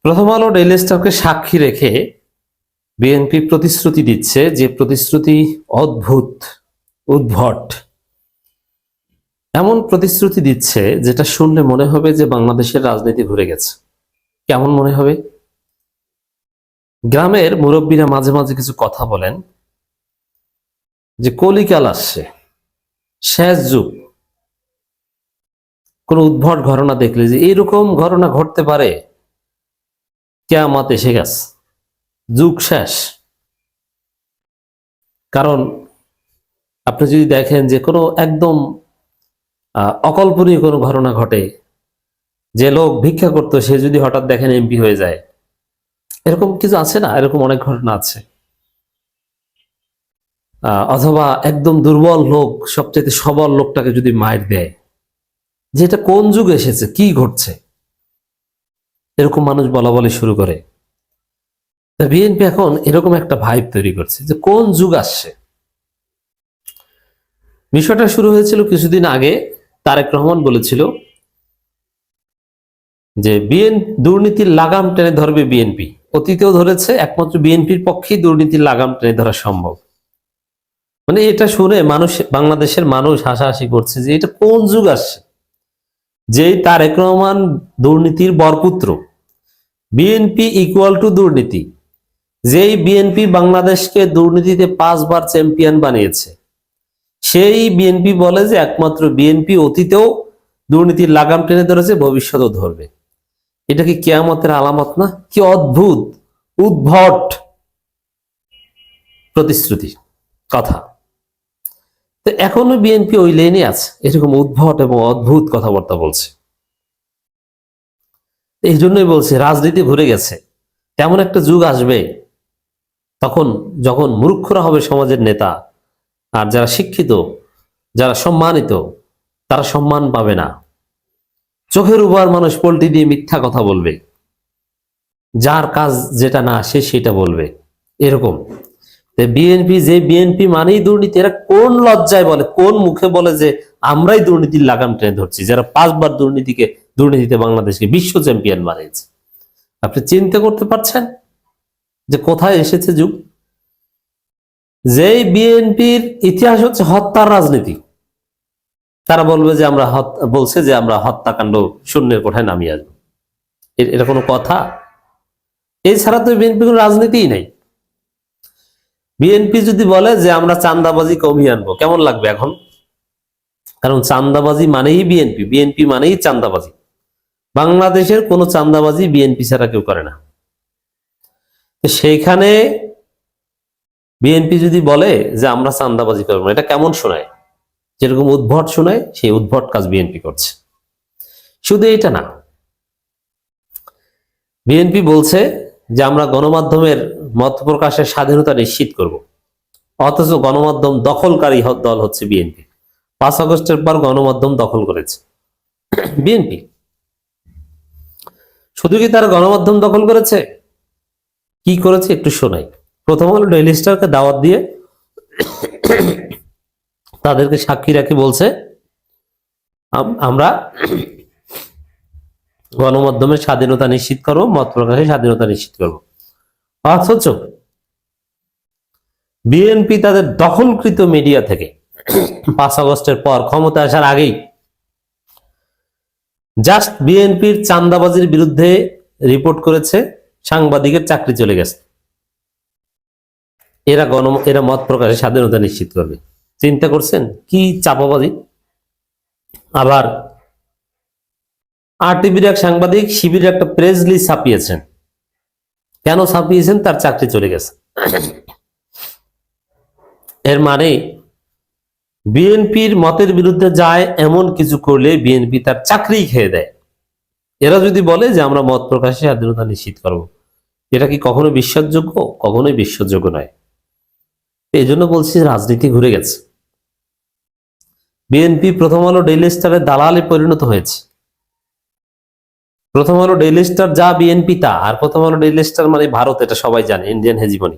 প্রথম আলো ডেইলি স্টারকে সাক্ষী রেখে বিএনপি প্রতিশ্রুতি দিচ্ছে, যে প্রতিশ্রুতি অদ্ভুত, উদ্ভট। এমন প্রতিশ্রুতি দিচ্ছে যেটা শুনলে মনে হবে যে বাংলাদেশের রাজনীতি ঘুরে গেছে। কেমন মনে হবে? গ্রামের মুরব্বীরা মাঝে মাঝে কিছু কথা বলেন যে কলিকাল আসছে, শেষ যুগ। কোন উদ্ভট ঘটনা দেখলে যে এইরকম ঘটনা ঘটতে পারে, কিয়ামত এসে গেছে, যুগ শেষ। কারণ আপনি যদি দেখেন যে কোনো একদম অকল্পনীয় কোনো ঘটনা ঘটে, যে লোক ভিক্ষা করতো সে যদি হঠাৎ দেখেন এমপি হয়ে যায়, এরকম কিছু আছে না? এরকম অনেক ঘটনা আছে। অথবা একদম দুর্বল লোক সবচেয়ে সবল লোকটাকে যদি মার দেয়, যে এটা কোন যুগ এসেছে, কি ঘটছে, এরকম মানুষ বলা বলি শুরু করে। বিএনপি এখন এরকম একটা ভাইব তৈরি করছে যে কোন যুগ আসছে। বিষয়টা শুরু হয়েছিল কিছুদিন আগে। তারেক রহমান বলেছিল যে দুর্নীতির লাগাম টেনে ধরবে বিএনপি। অতীতেও ধরেছে, একমাত্র বিএনপির পক্ষেই দুর্নীতির লাগাম টেনে ধরা সম্ভব। মানে এটা শুনে মানুষ, বাংলাদেশের মানুষ হাসাহাসি করছে যে এটা কোন যুগ আসছে, যেই তারেক রহমান দুর্নীতির বরপুত্র, বিএনপি ইকুয়াল টু দুর্নীতি, যেই বিএনপি বাংলাদেশকে দুর্নীতিতে 5 বার চ্যাম্পিয়ন বানিয়েছে, সেই বিএনপি বলে যে একমাত্র বিএনপি অতীতেও দুর্নীতির লাগাম টেনে ধরেছে, ভবিষ্যতেও ধরবে। এটা কি কিয়ামতের আলামত না? কি অদ্ভুত, উদ্ভট প্রতিশ্রুতি কথা। তো এখনো বিএনপি ওই লেনে আছে, এরকম উদ্ভট এবং অদ্ভুত কথাবার্তা বলছে। এই জন্যই বলছে রাজনীতি ঘুরে গেছে। তেমন একটা যুগ আসবে তখন যখন মূর্খরা হবে সমাজের নেতা, আর যারা শিক্ষিত, যারা সম্মানিত, তারা সম্মান পাবে না। চোখের উপর মানুষ পল্টি দিয়ে মিথ্যা কথা বলবে, যার কাজ যেটা না সে সেটা বলবে, এরকম। বিএনপি, যে বিএনপি মানেই দুর্নীতি, এরা কোন লজ্জায় বলে, কোন মুখে বলে যে আমরাই দুর্নীতির লাগাম টেনে ধরছি, যারা 5 বার দুর্নীতিতে বাংলাদেশকে বিশ্ব চ্যাম্পিয়ন বানিয়েছে। আপনি চিন্তা করতে পারছেন যে কোথায় এসেছে যুগ? যেই বিএনপির ইতিহাস হচ্ছে হত্যার রাজনীতি, তারা বলবে যে বলছে যে আমরা হত্যাকাণ্ড শূন্যের কোঠায় নামিয়ে আসবো। এটা কোনো কথা? এছাড়া তো বিএনপি কোনো রাজনীতিই নাই। বিএনপি যদি বলে যে আমরা চাঁদাবাজি কমিয়ে আনবো, কেমন লাগবে এখন? কারণ চাঁদাবাজি মানেই বিএনপি, বিএনপি মানেই চাঁদাবাজি। বাংলাদেশের কোনো চাঁদাবাজি বিএনপি ছাড়া কেউ করে না। সেইখানে বিএনপি যদি বলে যে আমরা চাঁদাবাজি করবো না, এটা কেমন শোনায়? যেরকম উদ্ভট শোনায়, সেই উদ্ভট কাজ বিএনপি করছে। শুধু এটা না, বিএনপি বলছে যে আমরা গণমাধ্যমের মত প্রকাশের স্বাধীনতা নিশ্চিত করব, অথচ গণমাধ্যম দখলকারী দল হচ্ছে বিএনপি। 5 আগস্টের পর গণমাধ্যম দখল করেছে বিএনপি। শুধু কি তারা গণমাধ্যম দখল করেছে? কি করেছে একটু শোনাই। প্রথম আলো ডেইলি স্টারকে দাওয়াত দিয়ে তাদেরকে সাক্ষী রাখি বলছে আমরা গণমাধ্যমের স্বাধীনতা নিশ্চিত করবো, মত প্রকাশের স্বাধীনতা নিশ্চিত করবো। অথচ বিএনপি তাদের দখলকৃত মিডিয়া থেকে 5 আগস্টের পর ক্ষমতা আসার আগেই জাস্ট বিএনপির চাঁদাবাজির বিরুদ্ধে রিপোর্ট করেছে, সাংবাদিকের চাকরি চলে গেছে। এরা মত প্রকাশের স্বাধীনতা নিশ্চিত করবে। চিন্তা করছেন কি চাপাবাজি? আবার আরটিভির এক সাংবাদিক শিবিরের একটা প্রেস রিলিজ ছাপিয়েছেন। কেন ছাপিয়েছেন? তার চাকরি চলে গেছে। এর মানে বিএনপির মতের বিরুদ্ধে যায় এমন কিছু করলে বিএনপি তার চাকরি খেয়ে দেয়। এরা যদি বলে যে আমরা মত প্রকাশের স্বাধীনতা নিশ্চিত করব, এটা কি কখনো বিশ্বাসযোগ্য? কখনোই বিশ্বাসযোগ্য নয়। এই জন্য বলছি রাজনীতি ঘুরে গেছে। বিএনপি প্রথম আলো ডেইলি স্টারের দালালে পরিণত হয়েছে। প্রথম আলো ডেইলি স্টার যা, বিএনপি তা। আর প্রথম আলো ডেইলি স্টার মানে ভারত, এটা সবাই জানে, ইন্ডিয়ান হেজিমনি।